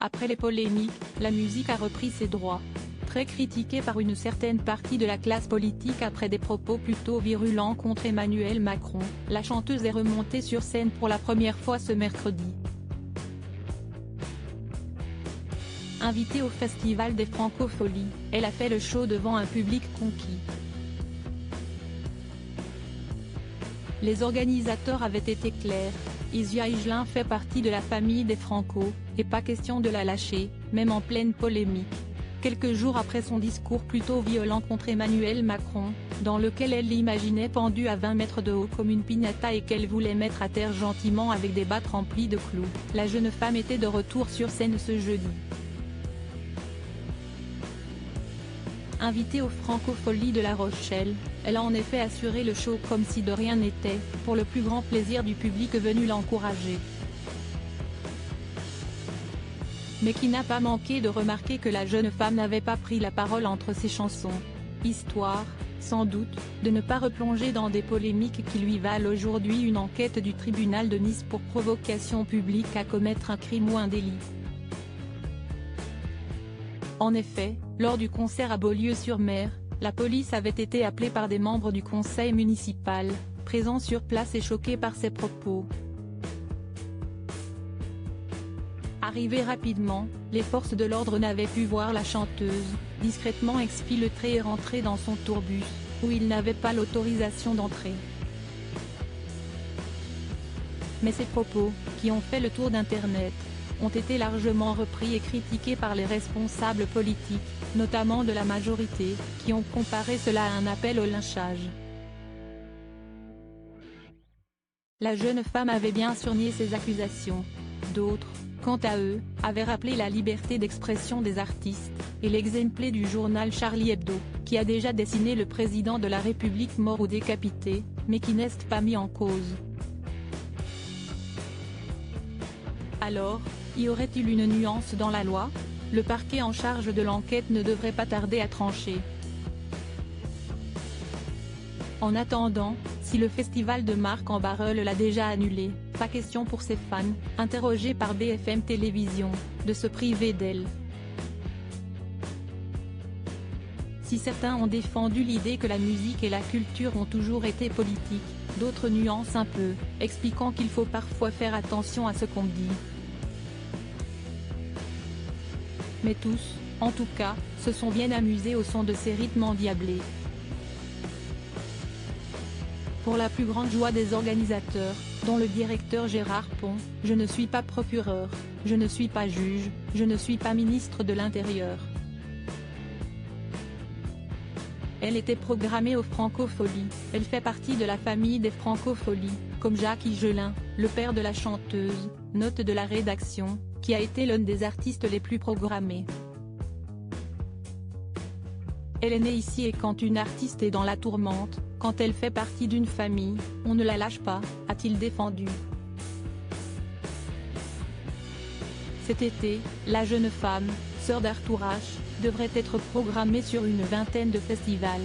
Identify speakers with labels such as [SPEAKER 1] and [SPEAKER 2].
[SPEAKER 1] Après les polémiques, la musique a repris ses droits. Très critiquée par une certaine partie de la classe politique après des propos plutôt virulents contre Emmanuel Macron, la chanteuse est remontée sur scène pour la première fois ce mercredi. Invitée au Festival des Francopholies, elle a fait le show devant un public conquis. Les organisateurs avaient été clairs, Isia Higelin fait partie de la famille des Franco, et pas question de la lâcher, même en pleine polémique. Quelques jours après son discours plutôt violent contre Emmanuel Macron, dans lequel elle l'imaginait pendue à 20 mètres de haut comme une piñata et qu'elle voulait mettre à terre gentiment avec des battes remplies de clous, la jeune femme était de retour sur scène ce jeudi. Invitée aux Francopholies de La Rochelle, elle a en effet assuré le show comme si de rien n'était, pour le plus grand plaisir du public venu l'encourager. Mais qui n'a pas manqué de remarquer que la jeune femme n'avait pas pris la parole entre ses chansons. Histoire, sans doute, de ne pas replonger dans des polémiques qui lui valent aujourd'hui une enquête du tribunal de Nice pour provocation publique à commettre un crime ou un délit. En effet, lors du concert à Beaulieu-sur-Mer, la police avait été appelée par des membres du conseil municipal, présents sur place et choqués par ses propos. Arrivées rapidement, les forces de l'ordre n'avaient pu voir la chanteuse, discrètement exfiltrée et rentrer dans son tourbus, où il n'avait pas l'autorisation d'entrer. Mais ces propos, qui ont fait le tour d'Internet, ont été largement repris et critiqués par les responsables politiques, notamment de la majorité, qui ont comparé cela à un appel au lynchage. La jeune femme avait bien sûr nié ces accusations. D'autres, quant à eux, avaient rappelé la liberté d'expression des artistes, et l'exemple du journal Charlie Hebdo, qui a déjà dessiné le président de la République mort ou décapité, mais qui n'est pas mis en cause. Alors, y aurait-il une nuance dans la loi? Le parquet en charge de l'enquête ne devrait pas tarder à trancher. En attendant, si le festival de Marcq-en-Barœul l'a déjà annulé, pas question pour ses fans, interrogés par BFM Télévision, de se priver d'elle. Si certains ont défendu l'idée que la musique et la culture ont toujours été politiques, d'autres nuancent un peu, expliquant qu'il faut parfois faire attention à ce qu'on dit. Mais tous, en tout cas, se sont bien amusés au son de ces rythmes endiablés. Pour la plus grande joie des organisateurs, dont le directeur Gérard Pont, je ne suis pas procureur, je ne suis pas juge, je ne suis pas ministre de l'Intérieur. Elle était programmée aux Francopholies, elle fait partie de la famille des Francopholies, comme Jacques Higelin, le père de la chanteuse, note de la rédaction, qui a été l'un des artistes les plus programmés. Elle est née ici et quand une artiste est dans la tourmente, quand elle fait partie d'une famille, on ne la lâche pas, a-t-il défendu. Cet été, la jeune femme, sœur d'Arthur H, devrait être programmée sur une vingtaine de festivals.